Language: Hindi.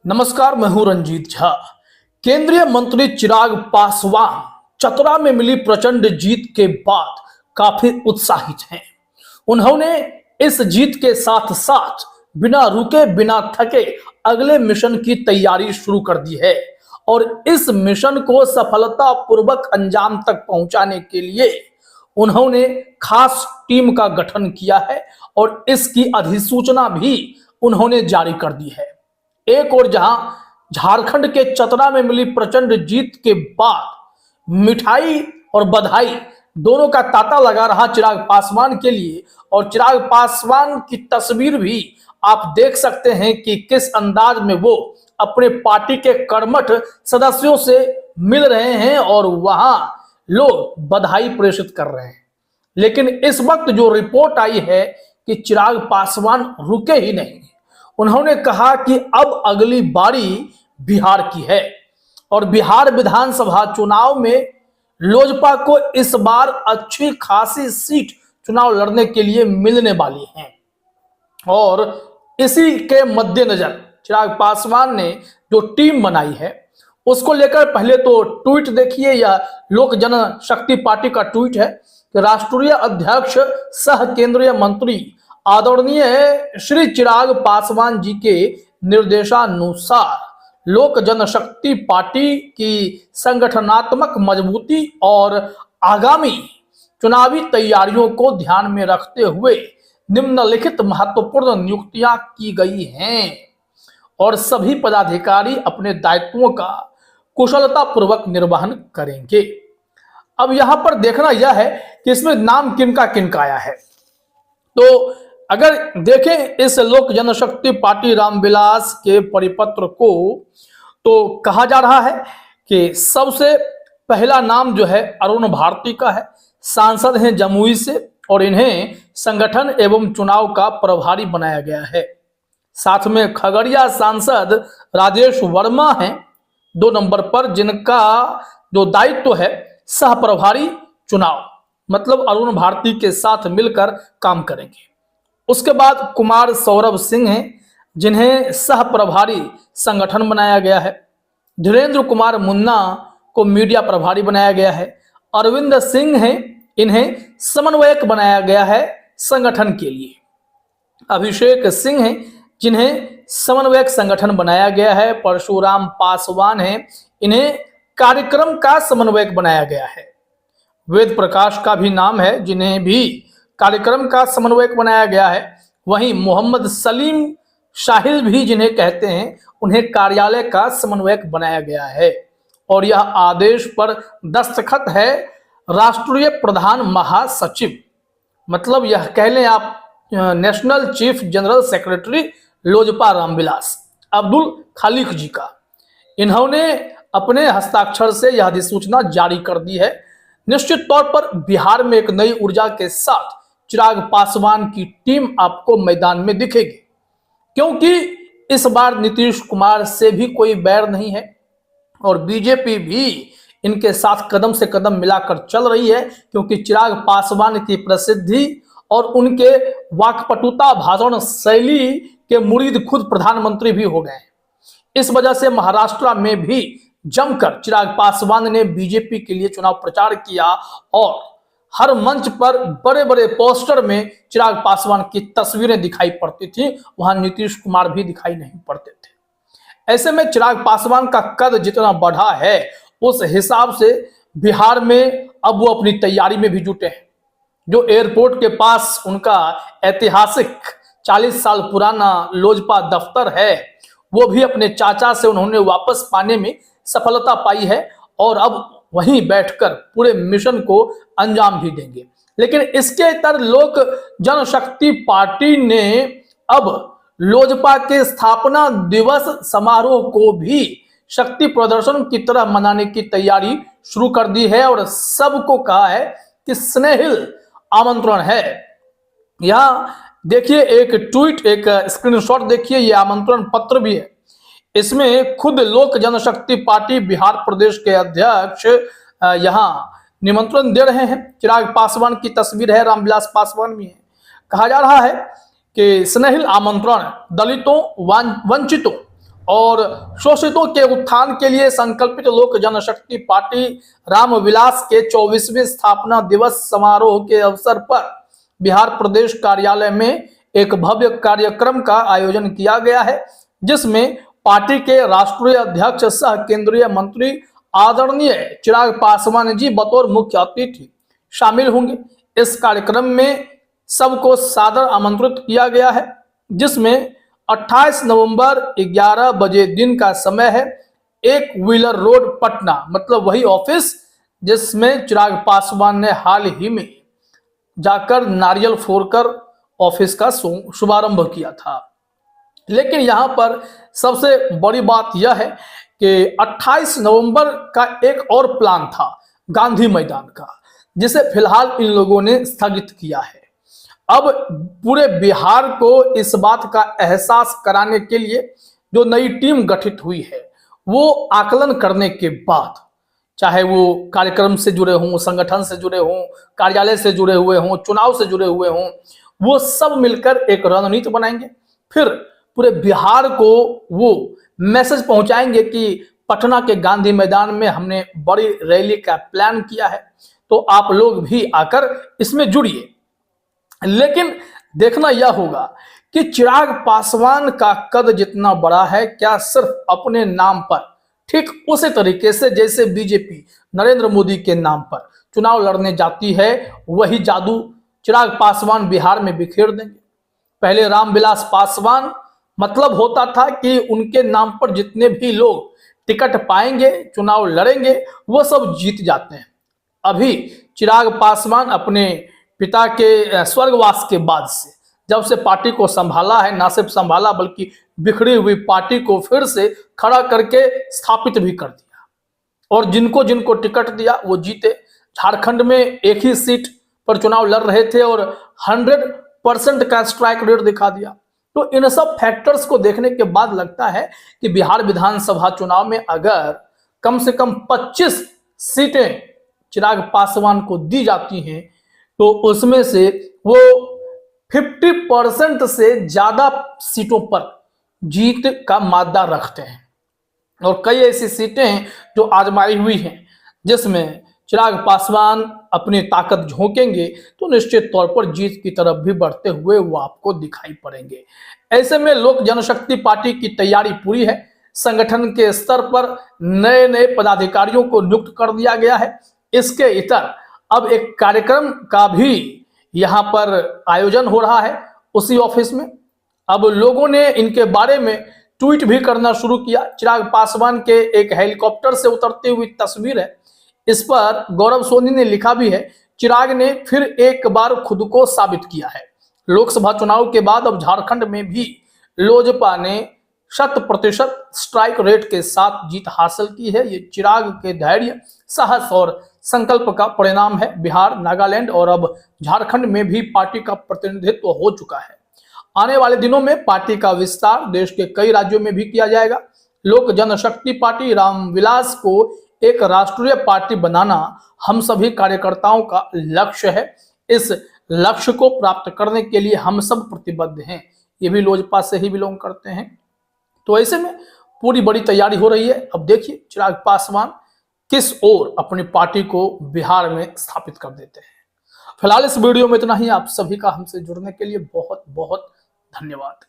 नमस्कार, मैं हूं रंजीत झा। केंद्रीय मंत्री चिराग पासवान चतरा में मिली प्रचंड जीत के बाद काफी उत्साहित हैं। उन्होंने इस जीत के साथ साथ बिना रुके बिना थके अगले मिशन की तैयारी शुरू कर दी है और इस मिशन को सफलतापूर्वक अंजाम तक पहुंचाने के लिए उन्होंने खास टीम का गठन किया है और इसकी अधिसूचना भी उन्होंने जारी कर दी है। एक और जहां झारखंड के चतरा में मिली प्रचंड जीत के बाद मिठाई और बधाई दोनों का तांता लगा रहा चिराग पासवान के लिए, और चिराग पासवान की तस्वीर भी आप देख सकते हैं कि किस अंदाज में वो अपने पार्टी के कर्मठ सदस्यों से मिल रहे हैं और वहां लोग बधाई प्रेषित कर रहे हैं। लेकिन इस वक्त जो रिपोर्ट आई है कि चिराग पासवान रुके ही नहीं। उन्होंने कहा कि अब अगली बारी बिहार की है और बिहार विधानसभा चुनाव में लोजपा को इस बार अच्छी खासी सीट चुनाव लड़ने के लिए मिलने वाली हैं। और इसी के मद्देनजर चिराग पासवान ने जो टीम बनाई है उसको लेकर पहले तो ट्वीट देखिए। यह लोक जनशक्ति पार्टी का ट्वीट है कि राष्ट्रीय अध्यक्ष सह केंद्रीय मंत्री आदरणीय श्री चिराग पासवान जी के निर्देशानुसार लोक जनशक्ति पार्टी की संगठनात्मक मजबूती और आगामी चुनावी तैयारियों को ध्यान में रखते हुए निम्नलिखित महत्वपूर्ण नियुक्तियां की गई हैं और सभी पदाधिकारी अपने दायित्वों का कुशलतापूर्वक निर्वहन करेंगे। अब यहां पर देखना यह है कि इसमें नाम किनका किनका आया है। तो अगर देखें इस लोक जनशक्ति पार्टी रामविलास के परिपत्र को, तो कहा जा रहा है कि सबसे पहला नाम जो है अरुण भारती का है। सांसद हैं जमुई से और इन्हें संगठन एवं चुनाव का प्रभारी बनाया गया है। साथ में खगड़िया सांसद राजेश वर्मा हैं 2 नंबर पर, जिनका जो दायित्व है सह प्रभारी चुनाव, मतलब अरुण भारती के साथ मिलकर काम करेंगे। उसके बाद कुमार सौरभ सिंह हैं जिन्हें सह प्रभारी संगठन बनाया गया है। धीरेन्द्र कुमार मुन्ना को मीडिया प्रभारी बनाया गया है। अरविंद सिंह हैं, इन्हें समन्वयक बनाया गया है संगठन के लिए। अभिषेक सिंह हैं जिन्हें समन्वयक संगठन बनाया गया है। परशुराम पासवान हैं, इन्हें कार्यक्रम का समन्वयक बनाया गया है। वेद प्रकाश का भी नाम है जिन्हें भी कार्यक्रम का समन्वयक बनाया गया है। वहीं मोहम्मद सलीम शाहिल भी जिन्हें कहते हैं, उन्हें कार्यालय का समन्वयक बनाया गया है। और यह आदेश पर दस्तखत है राष्ट्रीय प्रधान महासचिव, मतलब यह कह लें आप national chief general secretary Lojpa Ramvilas Abdul Khaliq ji का। इन्होंने अपने हस्ताक्षर से यह अधिसूचना जारी कर दी है। निश्चित तौर पर बिहार में एक नई ऊर्जा के साथ चिराग पासवान की टीम आपको मैदान में दिखेगी, क्योंकि इस बार नीतीश कुमार से भी कोई बैर नहीं है और बीजेपी भी इनके साथ कदम से कदम मिलाकर चल रही है, क्योंकि चिराग पासवान की प्रसिद्धि और उनके वाक्पटुता भाषण शैली के मुरीद खुद प्रधानमंत्री भी हो गए। इस वजह से महाराष्ट्र में भी जमकर चिराग पासवान ने बीजेपी के लिए चुनाव प्रचार किया और हर मंच पर बड़े बड़े पोस्टर में चिराग पासवान की तस्वीरें दिखाई पड़ती थी, वहां नीतीश कुमार भी दिखाई नहीं पड़ते थे। ऐसे में चिराग पासवान का कद जितना बढ़ा है उस हिसाब से बिहार में अब वो अपनी तैयारी में भी जुटे हैं। जो एयरपोर्ट के पास उनका ऐतिहासिक 40 साल पुराना लोजपा दफ्तर है, वो भी अपने चाचा से उन्होंने वापस पाने में सफलता पाई है और अब वहीं बैठकर पूरे मिशन को अंजाम भी देंगे। लेकिन इसके इतर लोक जनशक्ति पार्टी ने अब लोजपा के स्थापना दिवस समारोह को भी शक्ति प्रदर्शन की तरह मनाने की तैयारी शुरू कर दी है और सबको कहा है कि स्नेहिल आमंत्रण है। यहां देखिए एक ट्वीट, एक स्क्रीनशॉट देखिए, यह आमंत्रण पत्र भी है। इसमें खुद लोक जनशक्ति पार्टी बिहार प्रदेश के अध्यक्ष यहां निमंत्रण दे रहे हैं। चिराग पासवान की तस्वीर है, रामविलास पासवान भी है। कहा जा रहा है कि स्नेहिल आमंत्रण दलितों, वंचितों और शोषितों के उत्थान के लिए संकल्पित लोक जनशक्ति पार्टी रामविलास के 24वें स्थापना दिवस समारोह के अवसर पर बिहार प्रदेश कार्यालय में एक भव्य कार्यक्रम का आयोजन किया गया है, जिसमें पार्टी के राष्ट्रीय अध्यक्ष सह केंद्रीय मंत्री आदरणीय चिराग पासवान जी बतौर मुख्य अतिथि शामिल होंगे। इस कार्यक्रम में सबको सादर आमंत्रित किया गया है, जिसमें 28 नवंबर 11 बजे दिन का समय है। एक व्हीलर रोड पटना, मतलब वही ऑफिस जिसमें चिराग पासवान ने हाल ही में जाकर नारियल फोड़कर ऑफिस का शुभारंभ किया था। लेकिन यहां पर सबसे बड़ी बात यह है कि 28 नवंबर का एक और प्लान था गांधी मैदान का, जिसे फिलहाल इन लोगों ने स्थगित किया है। अब पूरे बिहार को इस बात का एहसास कराने के लिए जो नई टीम गठित हुई है, वो आकलन करने के बाद, चाहे वो कार्यक्रम से जुड़े हों, संगठन से जुड़े हों, कार्यालय से जुड़े हुए हों, चुनाव से जुड़े हुए हों, वो सब मिलकर एक रणनीति बनाएंगे। फिर पूरे बिहार को वो मैसेज पहुंचाएंगे कि पटना के गांधी मैदान में हमने बड़ी रैली का प्लान किया है, तो आप लोग भी आकर इसमें जुड़िए। लेकिन देखना यह होगा कि चिराग पासवान का कद जितना बड़ा है, क्या सिर्फ अपने नाम पर, ठीक उसी तरीके से जैसे बीजेपी नरेंद्र मोदी के नाम पर चुनाव लड़ने जाती है, वही जादू चिराग पासवान बिहार में बिखेर देंगे। पहले रामविलास पासवान मतलब होता था कि उनके नाम पर जितने भी लोग टिकट पाएंगे, चुनाव लड़ेंगे, वो सब जीत जाते हैं। अभी चिराग पासवान अपने पिता के स्वर्गवास के बाद से जब से पार्टी को संभाला है, ना सिर्फ संभाला बल्कि बिखरी हुई पार्टी को फिर से खड़ा करके स्थापित भी कर दिया, और जिनको जिनको टिकट दिया वो जीते। झारखंड में एक ही सीट पर चुनाव लड़ रहे थे और 100% का स्ट्राइक रेट दिखा दिया। तो इन सब फैक्टर्स को देखने के बाद लगता है कि बिहार विधानसभा चुनाव में अगर कम से कम 25 सीटें चिराग पासवान को दी जाती हैं, तो उसमें से वो 50% से ज्यादा सीटों पर जीत का मादा रखते हैं। और कई ऐसी सीटें हैं जो आजमाई हुई हैं, जिसमें चिराग पासवान अपनी ताकत झोंकेंगे तो निश्चित तौर पर जीत की तरफ भी बढ़ते हुए वो आपको दिखाई पड़ेंगे। ऐसे में लोक जनशक्ति पार्टी की तैयारी पूरी है। संगठन के स्तर पर नए नए पदाधिकारियों को नियुक्त कर दिया गया है। इसके इतर अब एक कार्यक्रम का भी यहाँ पर आयोजन हो रहा है उसी ऑफिस में। अब लोगों ने इनके बारे में ट्वीट भी करना शुरू किया। चिराग पासवान के एक हेलीकॉप्टर से उतरती हुई तस्वीर है, इस पर गौरव सोनी ने लिखा भी है, चिराग ने फिर एक बार खुद को साबित किया है। लोकसभा चुनाव के बाद अब झारखंड में भी लोजपा ने 100% स्ट्राइक रेट के साथ जीत हासिल की है। ये चिराग के धैर्य, साहस और संकल्प का परिणाम है। बिहार, नागालैंड और अब झारखंड में भी पार्टी का प्रतिनिधित्व हो चुका है। आने वाले दिनों में पार्टी का विस्तार देश के कई राज्यों में भी किया जाएगा। लोक जनशक्ति पार्टी रामविलास को एक राष्ट्रीय पार्टी बनाना हम सभी कार्यकर्ताओं का लक्ष्य है। इस लक्ष्य को प्राप्त करने के लिए हम सब प्रतिबद्ध हैं। ये भी लोजपा से ही बिलोंग करते हैं। तो ऐसे में पूरी बड़ी तैयारी हो रही है। अब देखिए चिराग पासवान किस ओर अपनी पार्टी को बिहार में स्थापित कर देते हैं। फिलहाल इस वीडियो में इतना ही। आप सभी का हमसे जुड़ने के लिए बहुत बहुत धन्यवाद।